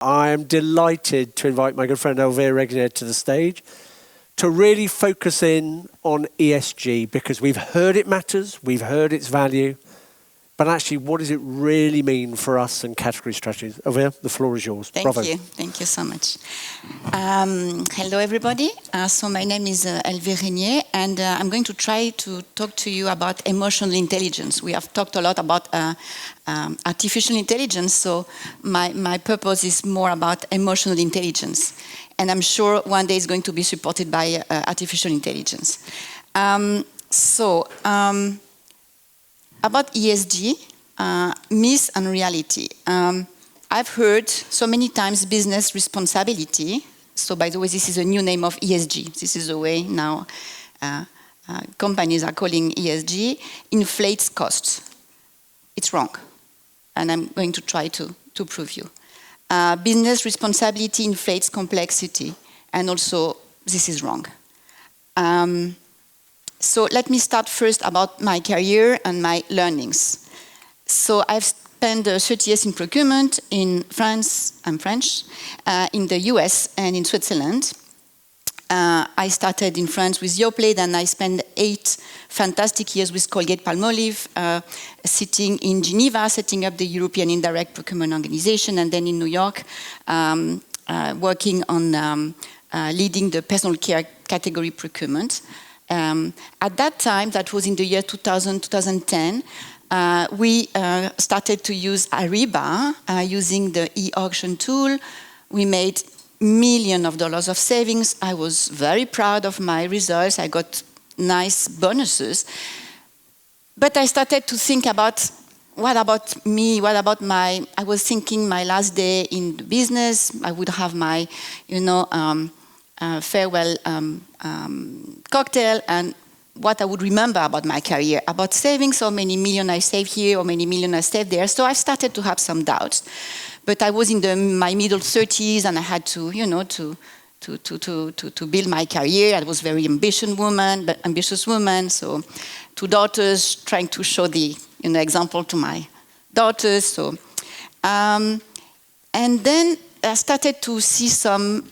I am delighted to invite my good friend Elvire Regnier to the stage to really focus in on ESG, because we've heard it matters, we've heard its value, but actually what does it really mean for us and category strategies? Elvire, the floor is yours. Thank Bravo. you. Thank you so much. Hello, everybody. So my name is Elvire Regnier, and I'm going to try to talk to you about emotional intelligence. We have talked a lot about artificial intelligence, so my purpose is more about emotional intelligence. And I'm sure one day it's going to be supported by artificial intelligence. About ESG, myth and reality. I've heard so many times business responsibility. So by the way, this is a new name of ESG. This is the way now companies are calling ESG, inflates costs. It's wrong. And I'm going to try to prove you. Business responsibility inflates complexity. And also, this is wrong. So let me start first about my career and my learnings. So I've spent 30 years in procurement in France, I'm French, in the US and in Switzerland. I started in France with Yoplait, and I spent 8 fantastic years with Colgate-Palmolive, sitting in Geneva, setting up the European Indirect Procurement Organization, and then in New York, working on leading the personal care category procurement. At that time, that was in the year 2000, 2010, we started to use Ariba using the e-auction tool. We made millions of dollars of savings. I was very proud of my results. I got nice bonuses. But I started to think about, what about me? What about I was thinking my last day in the business, I would have my, farewell cocktail, and what I would remember about my career, about saving, so many million I saved here, or many million I saved there. So I started to have some doubts. But I was in my middle 30s, and I had to, to build my career. I was a very ambitious woman. So 2 daughters, trying to show the example to my daughters. So, and then I started to see some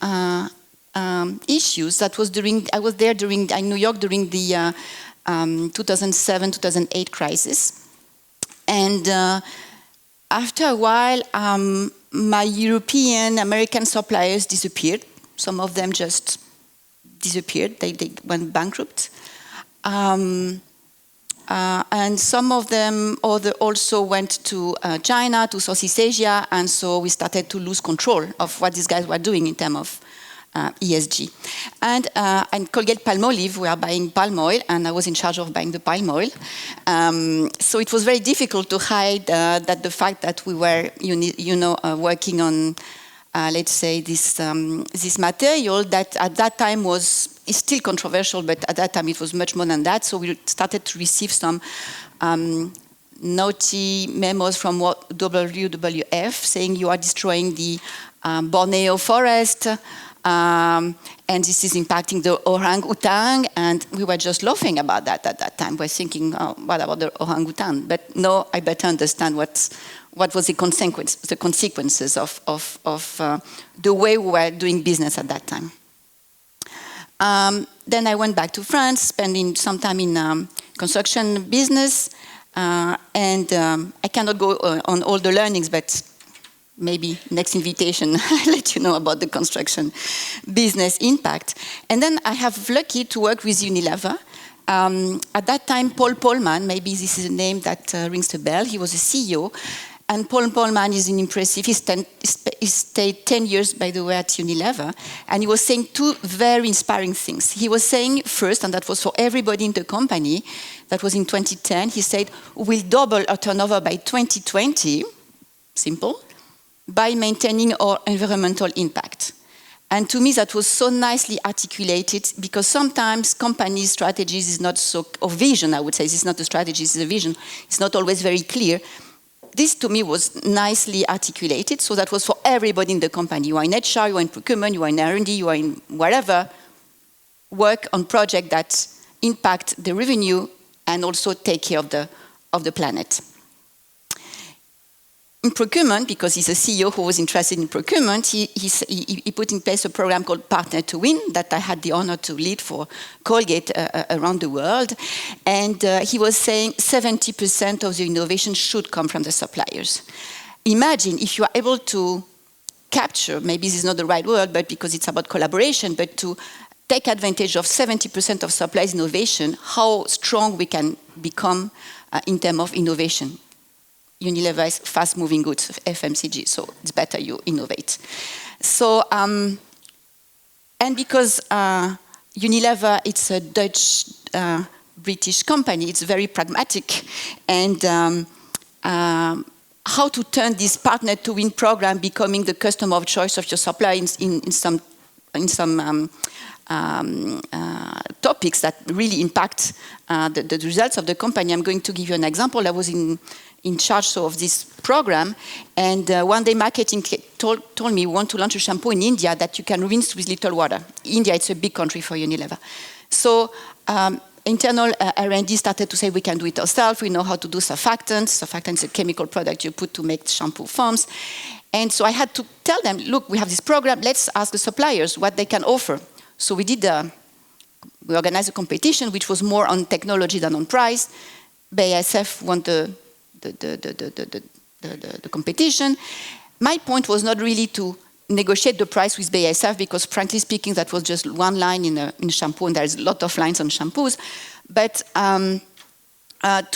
issues. That was I was there in New York during the 2007-2008 crisis. And after a while, my European, American suppliers disappeared. Some of them just disappeared. They went bankrupt. And some of them also went to China, to Southeast Asia, and so we started to lose control of what these guys were doing in terms of ESG. And Colgate-Palmolive, we are buying palm oil, and I was in charge of buying the palm oil. So it was very difficult to hide that the fact that we were, working on, let's say, this material that at that time is still controversial, but at that time it was much more than that. So we started to receive some naughty memos from WWF saying you are destroying the Borneo forest, and this is impacting the orangutan, and we were just laughing about that at that time. We're thinking, oh, what about the orangutan? But no, I better understand what was the consequences of the way we were doing business at that time. Then I went back to France, spending some time in construction business, and I cannot go on all the learnings, but maybe next invitation, I'll let you know about the construction business impact. And then I have lucky to work with Unilever. At that time, Paul Polman, maybe this is a name that rings a bell, he was a CEO. And Paul Polman is an impressive, he stayed 10 years, by the way, at Unilever. And he was saying 2 very inspiring things. He was saying first, and that was for everybody in the company, that was in 2010, he said, we'll double our turnover by 2020, simple, by maintaining our environmental impact. And to me, that was so nicely articulated, because sometimes companies' strategies is not so, or vision, I would say, this is not a strategy, this is a vision, it's not always very clear. This, to me, was nicely articulated, so that was for everybody in the company. You are in HR, you are in procurement, you are in R&D, you are in whatever, work on projects that impact the revenue and also take care of the planet. in procurement, because he's a CEO who was interested in procurement, he put in place a program called Partner to Win that I had the honor to lead for Colgate around the world. And he was saying 70% of the innovation should come from the suppliers. Imagine if you are able to capture, maybe this is not the right word, but because it's about collaboration, but to take advantage of 70% of suppliers' innovation, how strong we can become in terms of innovation. Unilever is fast-moving goods, FMCG, so it's better you innovate. So, and because Unilever, it's a Dutch-British company, it's very pragmatic, and how to turn this Partner to Win program becoming the customer of choice of your supplier in some topics that really impact the results of the company. I'm going to give you an example. I was in charge of this program, and one day marketing told me, we want to launch a shampoo in India that you can rinse with little water. India, it's a big country for Unilever. So internal R&D started to say we can do it ourselves. We know how to do surfactants. Surfactant is a chemical product you put to make shampoo foams. And so I had to tell them, look, we have this program. Let's ask the suppliers what they can offer. So we organized a competition which was more on technology than on price. BASF won the competition. My point was not really to negotiate the price with BASF because, frankly speaking, that was just one line in shampoo, and there's a lot of lines on shampoos. But to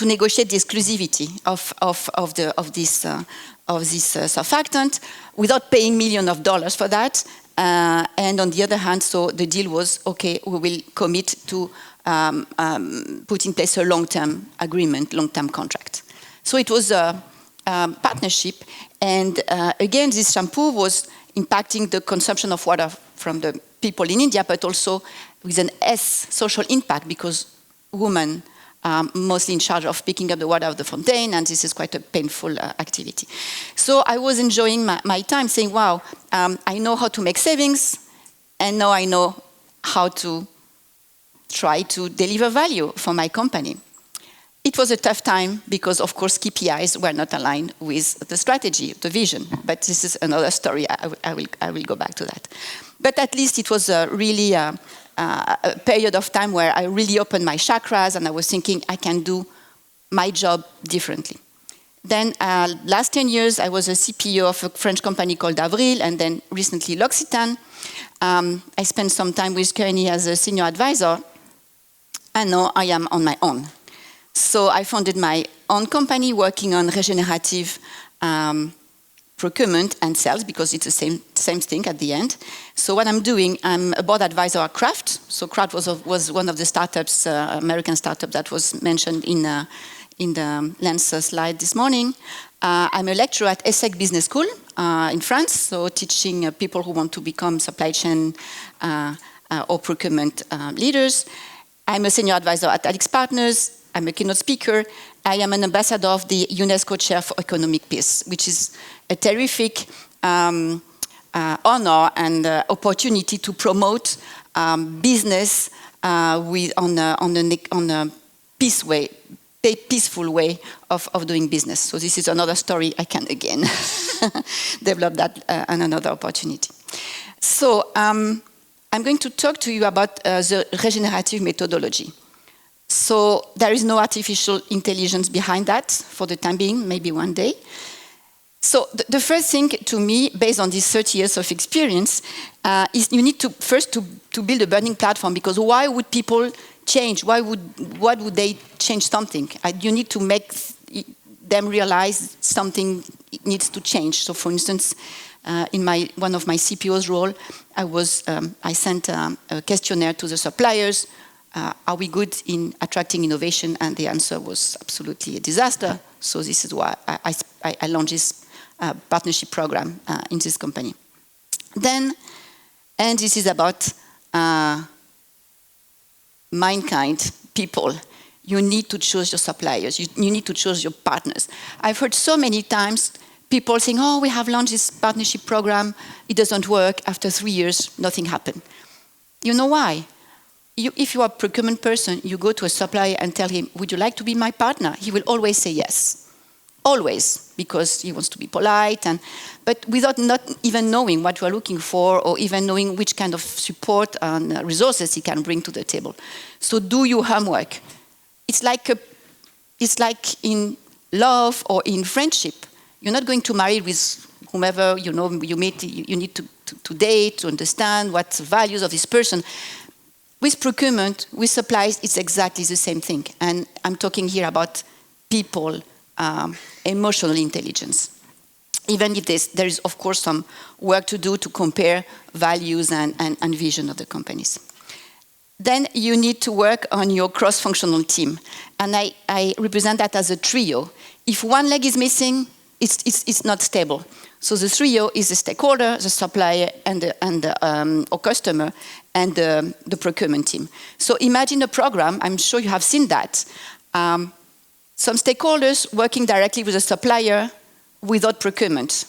negotiate the exclusivity of this surfactant without paying millions of dollars for that. And on the other hand, so the deal was, okay, we will commit to put in place a long-term agreement, long-term contract. So it was a partnership. And again, this shampoo was impacting the consumption of water from the people in India, but also with an S, social impact, because women are mostly in charge of picking up the water of the fountain, and this is quite a painful activity. So I was enjoying my time saying, wow, I know how to make savings, and now I know how to try to deliver value for my company. It was a tough time because, of course, KPIs were not aligned with the strategy, the vision. But this is another story. I will go back to that. But at least it was really a period of time where I really opened my chakras and I was thinking I can do my job differently. Then last 10 years, I was a CPO of a French company called Avril, and then recently L'Occitane. I spent some time with Kearney as a senior advisor, and now I am on my own. So I founded my own company working on regenerative procurement and sales, because it's the same thing at the end. So what I'm doing, I'm a board advisor at Kraft. So Kraft was one of the startups, American startup that was mentioned in the Lens slide this morning. I'm a lecturer at ESSEC Business School in France, so teaching people who want to become supply chain or procurement leaders. I'm a senior advisor at Alix Partners. I'm a keynote speaker. I am an ambassador of the UNESCO Chair for Economic Peace, which is a terrific honor and opportunity to promote business on a peaceful way of doing business. So this is another story. I can again develop that and another opportunity. So I'm going to talk to you about the regenerative methodology. So there is no artificial intelligence behind that for the time being, maybe one day. So the first thing to me, based on these 30 years of experience, is you need to first to build a burning platform, because why would people change? Why would they change something? You need to make them realize something needs to change. So for instance, in one of my CPO's role, I sent a questionnaire to the suppliers. Are we good in attracting innovation? And the answer was absolutely a disaster. So this is why I launched this partnership program in this company. Then, and this is about mankind, people. You need to choose your suppliers. You need to choose your partners. I've heard so many times people saying, oh, we have launched this partnership program. It doesn't work. After 3 years, nothing happened. You know why? If you are a procurement person, you go to a supplier and tell him, would you like to be my partner? He will always say yes. always, because he wants to be polite, but without not even knowing what you are looking for, or even knowing which kind of support and resources he can bring to the table. So do your homework. It's like in love or in friendship. You're not going to marry with whomever you meet. You need to date, to understand what the values of this person. With procurement, with supplies, it's exactly the same thing. And I'm talking here about people, emotional intelligence. Even if there is, of course, some work to do to compare values and vision of the companies. Then you need to work on your cross-functional team. And I represent that as a trio. If one leg is missing, it's not stable. So the trio is the stakeholder, the supplier, or customer, and the procurement team. So imagine a program, I'm sure you have seen that. Some stakeholders working directly with a supplier without procurement.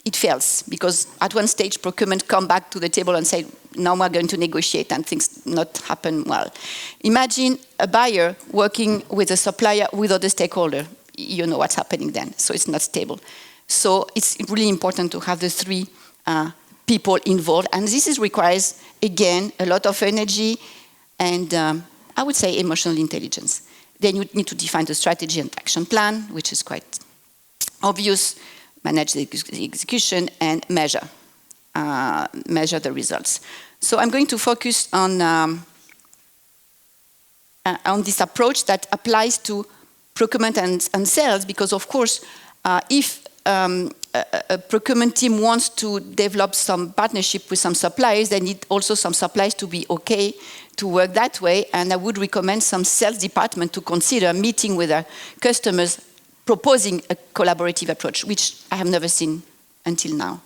It fails, because at one stage procurement come back to the table and say, now we're going to negotiate, and things not happen well. Imagine a buyer working with a supplier without a stakeholder. You know what's happening then, so it's not stable. So it's really important to have the three people involved, and this requires, again, a lot of energy and I would say emotional intelligence. Then you need to define the strategy and action plan, which is quite obvious, manage the execution, and measure the results. So I'm going to focus on this approach that applies to procurement and sales, because of course, if a procurement team wants to develop some partnership with some suppliers, they need also some suppliers to be okay to work that way. And I would recommend some sales department to consider meeting with their customers, proposing a collaborative approach, which I have never seen until now.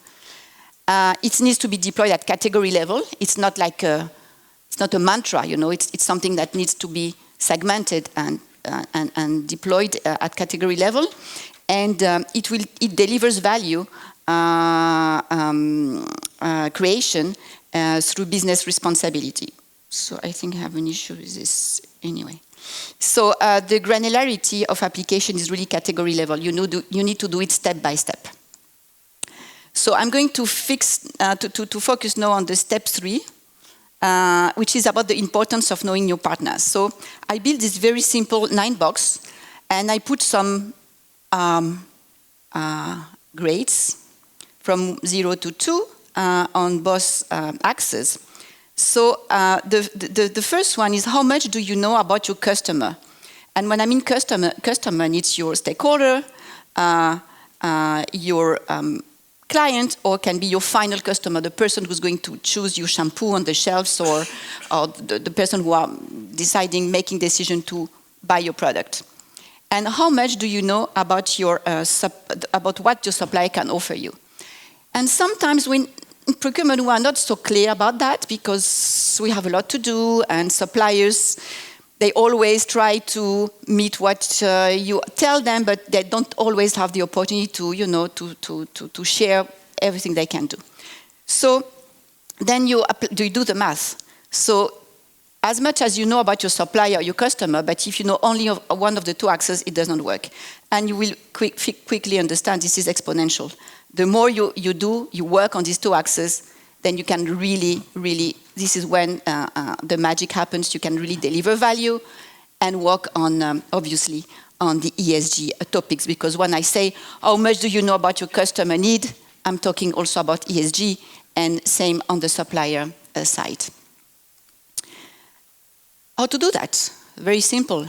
It needs to be deployed at category level. It's not like it's not a mantra, you know. It's something that needs to be segmented and deployed at category level. And it delivers value creation through business responsibility. So I think I have an issue with this anyway. So the granularity of application is really category level. You need to do it step by step. So I'm going to focus now on the step 3, which is about the importance of knowing your partners. So I built this very simple 9-box, and I put some grades from 0 to 2 on both axes. So the first one is, how much do you know about your customer? And when I mean customer it's your stakeholder, your client, or can be your final customer, the person who's going to choose your shampoo on the shelves, or the person who are making decision to buy your product. And how much do you know about about what your supplier can offer you? And sometimes in procurement we are not so clear about that, because we have a lot to do, and suppliers, they always try to meet what you tell them, but they don't always have the opportunity to share everything they can do. So then you do the math. So as much as you know about your supplier or your customer, but if you know only one of the two axes, it doesn't work. And you will quickly understand this is exponential. The more you work on these two axes, then you can really, this is when the magic happens. You can really deliver value and work on, obviously, on the ESG topics. Because when I say, how much do you know about your customer need, I'm talking also about ESG, and same on the supplier side. How to do that? Very simple.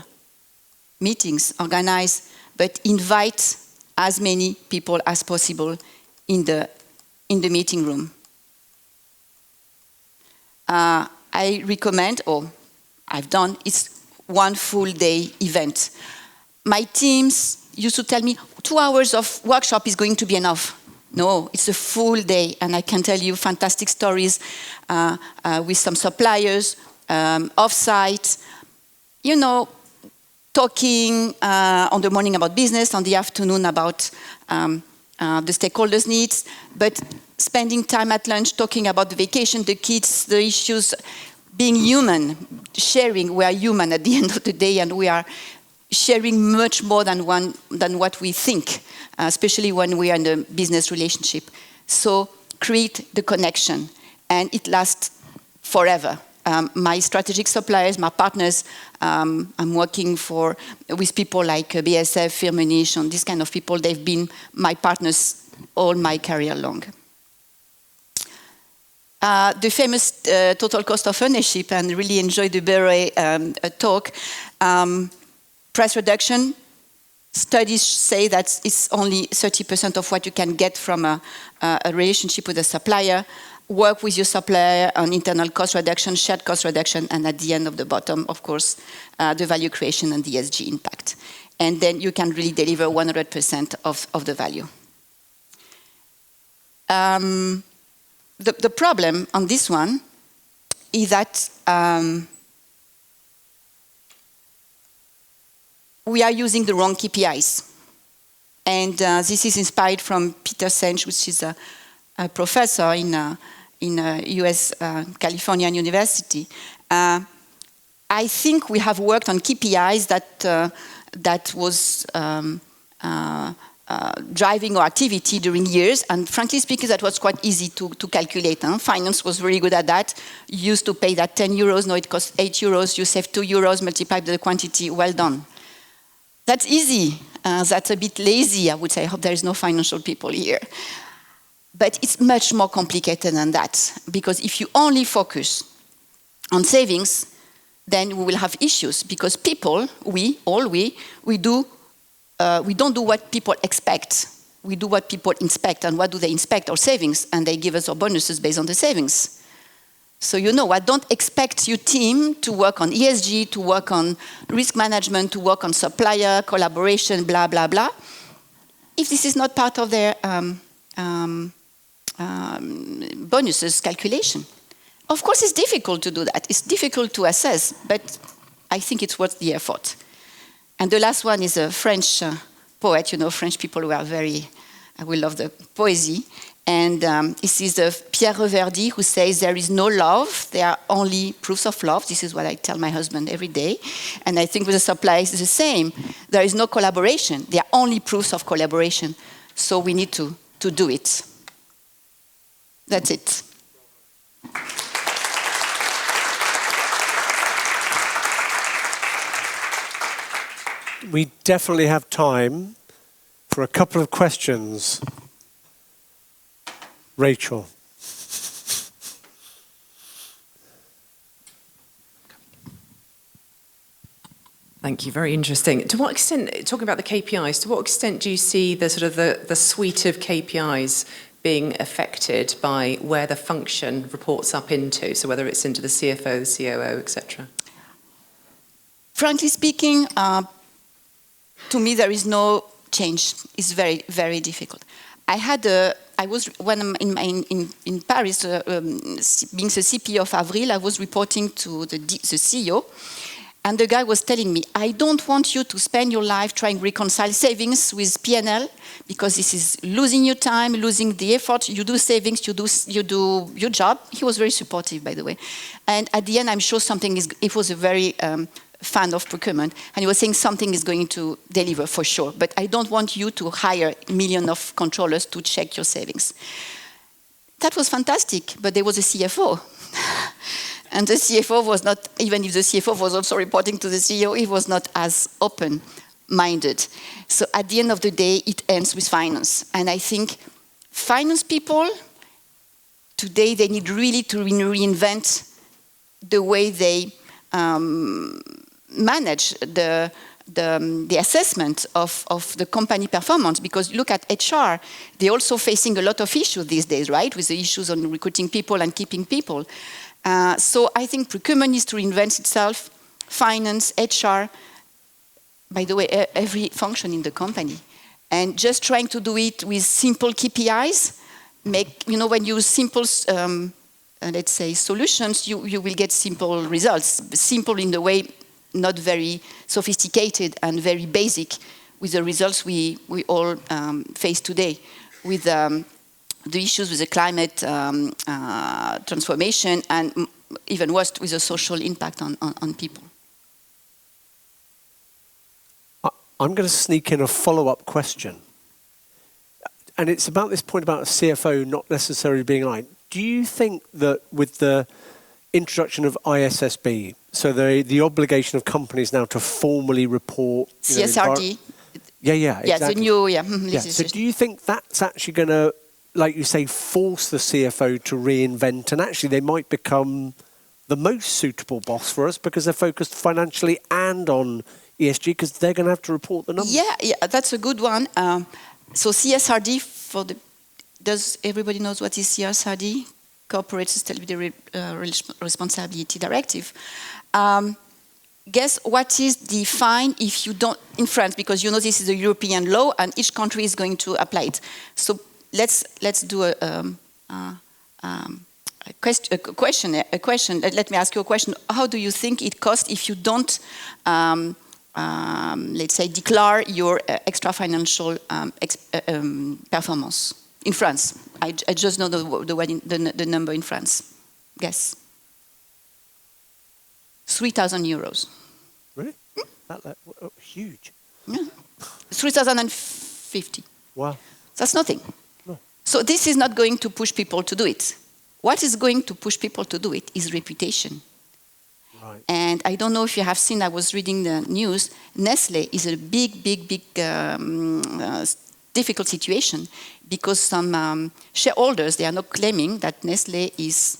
Meetings, organize, but invite as many people as possible in the meeting room. I recommend, or I've done, it's one full day event. My teams used to tell me 2 hours of workshop is going to be enough. No, it's a full day, and I can tell you fantastic stories with some suppliers, off-site, talking on the morning about business, on the afternoon about the stakeholders' needs, but spending time at lunch talking about the vacation, the kids, the issues, being human, sharing. We are human at the end of the day, and we are sharing much more than what we think, especially when we are in a business relationship. So create the connection, and it lasts forever. My strategic suppliers, my partners, I'm working with people like BASF, Firmenich, and these kind of people. They've been my partners all my career long. The famous total cost of ownership, and really enjoyed the Beret talk. Price reduction, studies say that it's only 30% of what you can get from a relationship with a supplier. Work with your supplier on internal cost reduction, shared cost reduction, and at the end of the bottom, of course, the value creation and the ESG impact. And then you can really deliver 100% of the value. The problem on this one is that we are using the wrong KPIs. And this is inspired from Peter Senge, which is a professor in US Californian University. I think we have worked on KPIs that was driving our activity during years, and frankly speaking, that was quite easy to calculate. Finance was very good at that. You used to pay that 10 euros, now it costs 8 euros, you save 2 euros, multiply the quantity, well done. That's easy. That's a bit lazy, I would say. I hope there is no financial people here. But it's much more complicated than that, because if you only focus on savings, then we will have issues, because people, we don't do what people expect. We do what people inspect. And what do they inspect? Our savings, and they give us our bonuses based on the savings. So you know what, don't expect your team to work on ESG, to work on risk management, to work on supplier, collaboration, blah, blah, blah, if this is not part of their bonuses calculation. Of course, it's difficult to do that. It's difficult to assess, but I think it's worth the effort. And the last one is a French poet. You know, French people who are we love the poesy. And this is Pierre Reverdy, who says, there is no love, there are only proofs of love. This is what I tell my husband every day. And I think with the suppliers, it's the same. There is no collaboration. There are only proofs of collaboration. So we need to do it. That's it. We definitely have time for a couple of questions. Rachel. Thank you. Very interesting. To what extent, talking about the KPIs, to what extent do you see the sort of the suite of KPIs being affected by where the function reports up into? So whether it's into the CFO, the COO, etc. Frankly speaking, to me there is no change. It's very, very difficult. When I'm in Paris, being the CPO of Avril, I was reporting to the CEO, and the guy was telling me, I don't want you to spend your life trying to reconcile savings with P&L, because this is losing your time, losing the effort. You do savings, you do your job. He was very supportive, by the way. And at the end, I'm sure it was a very fan of procurement, and he was saying something is going to deliver for sure, but I don't want you to hire millions of controllers to check your savings. That was fantastic, but there was a CFO. And the CFO was not, even if the CFO was also reporting to the CEO, he was not as open-minded. So at the end of the day, it ends with finance. And I think finance people, today, they need really to reinvent the way they manage the assessment of the company performance, because look at HR, they're also facing a lot of issues these days, right, with the issues on recruiting people and keeping people. So I think procurement needs to reinvent itself, finance, HR, by the way, every function in the company. And just trying to do it with simple KPIs, when you use simple let's say solutions, you will get simple results. Simple in the way, not very sophisticated and very basic, with the results we all face today, with the issues with the climate transformation, and even worse, with the social impact on people. I'm going to sneak in a follow-up question. And it's about this point about a CFO not necessarily being aligned. Do you think that with the introduction of ISSB, so the obligation of companies now to formally report... CSRD. Yeah, yes, exactly. the new, So do you think that's actually going to, like you say, force the CFO to reinvent, and actually they might become the most suitable boss for us because they're focused financially and on ESG because they're going to have to report the numbers? Yeah, that's a good one. So CSRD, does everybody knows what is CSRD? Corporate Sustainability Responsibility Directive. Guess what is the fine if you don't, in France, because you know this is a European law and each country is going to apply it. So let's do a question. Let me ask you a question. How do you think it costs if you don't, let's say, declare your extra financial performance in France? I just know the number in France. Guess. 3,000 euros. Really? Huge. Yeah. 3,050. Wow. That's nothing. No. So this is not going to push people to do it. What is going to push people to do it is reputation. Right. And I don't know if you have seen, I was reading the news, Nestle is a big difficult situation because some shareholders, they are not claiming that Nestle is,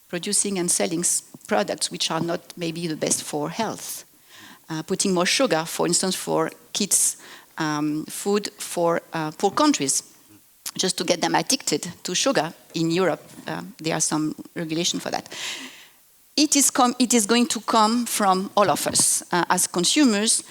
producing and selling products which are not maybe the best for health. Putting more sugar, for instance, for kids' food for poor countries, just to get them addicted to sugar. In Europe, there are some regulation for that. It is going to come from all of us as consumers,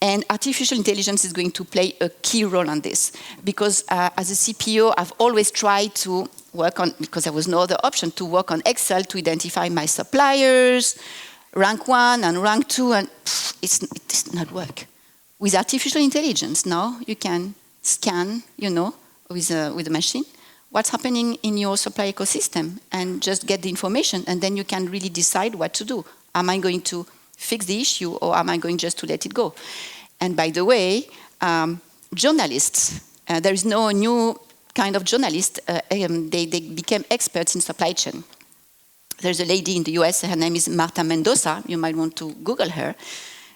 and artificial intelligence is going to play a key role on this. Because as a CPO, I've always tried to work on, because there was no other option, to work on Excel to identify my suppliers, rank 1 and rank 2, and it does not work. With artificial intelligence, now you can scan, with a machine, what's happening in your supply ecosystem and just get the information, and then you can really decide what to do. Am I going to fix the issue or am I going just to let it go? And by the way, journalists, there is no new kind of journalist, they became experts in supply chain. There's a lady in the US, her name is Marta Mendoza, you might want to Google her.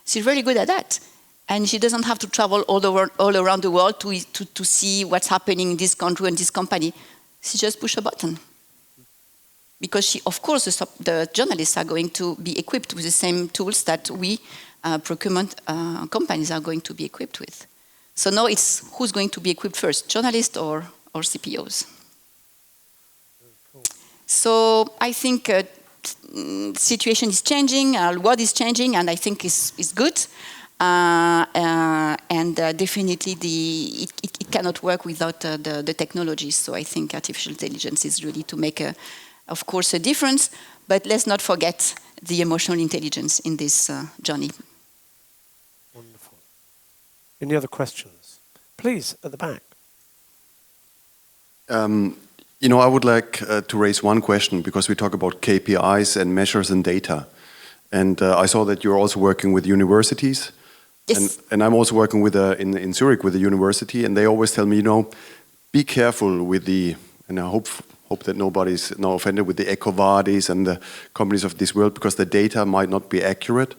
She's really good at that. And she doesn't have to travel all around the world to see what's happening in this country and this company. She just push a button. Because of course, the journalists are going to be equipped with the same tools that we procurement companies are going to be equipped with. So now it's who's going to be equipped first, journalists or CPOs. Cool. So I think situation is changing, our world is changing, and I think it's good. Definitely it cannot work without the technology. So I think artificial intelligence is really to make, of course, a difference. But let's not forget the emotional intelligence in this journey. Wonderful. Any other questions? Please, at the back. I would like to raise one question because we talk about KPIs and measures and data. And I saw that you're also working with universities. Yes. And I'm also working with in Zurich with a university, and they always tell me, be careful with and I hope that nobody's now offended with the EcoVadis and the companies of this world, because the data might not be accurate,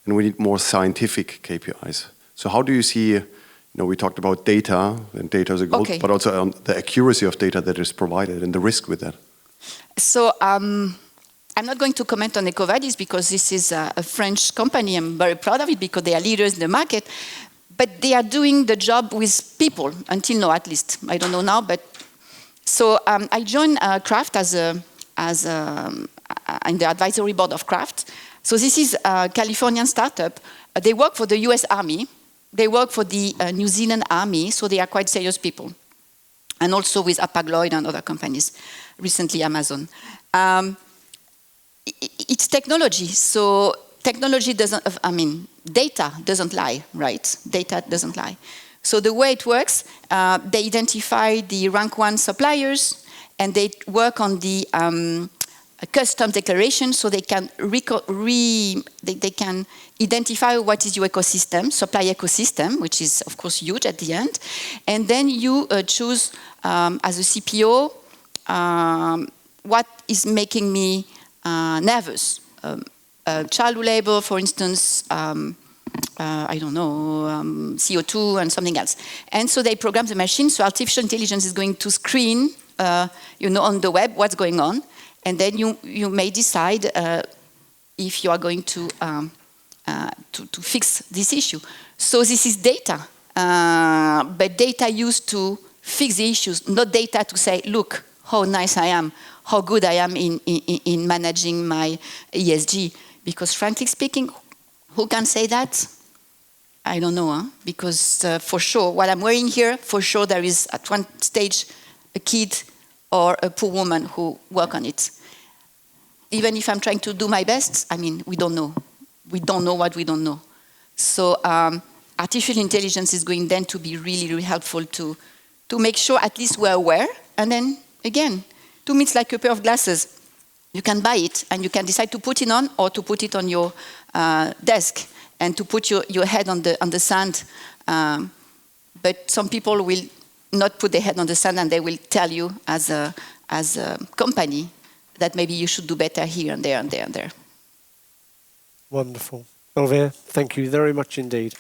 and we need more scientific KPIs. So how do you see, we talked about data, and data is a gold, Okay. but also the accuracy of data that is provided and the risk with that? So I'm not going to comment on EcoVadis because this is a French company. I'm very proud of it because they are leaders in the market. But they are doing the job with people, until now at least. I don't know now, but... So I joined Kraft in the advisory board of Kraft. So this is a Californian startup. They work for the US Army. They work for the New Zealand Army, so they are quite serious people. And also with Hapag-Lloyd and other companies, recently Amazon. It's technology, so technology data doesn't lie, right? Data doesn't lie. So the way it works, they identify the rank 1 suppliers, and they work on the a custom declaration, so they can they can identify what is your ecosystem, supply ecosystem, which is of course huge at the end, and then you choose as a CPO what is making me nervous. Child labor, for instance. I don't know, CO2 and something else. And so they program the machine, so artificial intelligence is going to screen, on the web what's going on, and then you may decide if you are going to fix this issue. So this is data, but data used to fix the issues, not data to say, look, how nice I am, how good I am in managing my ESG. Because frankly speaking, who can say that? I don't know, because for sure, what I'm wearing here, for sure there is at one stage a kid or a poor woman who work on it. Even if I'm trying to do my best, I mean, we don't know. We don't know what we don't know. So artificial intelligence is going then to be really, really helpful to make sure at least we're aware. And then, again, to me it's like a pair of glasses. You can buy it and you can decide to put it on or to put it on your desk and to put your head on the sand. But some people will not put their head on the sand and they will tell you as a company that maybe you should do better here and there and there and there. Wonderful. Elvire, thank you very much indeed.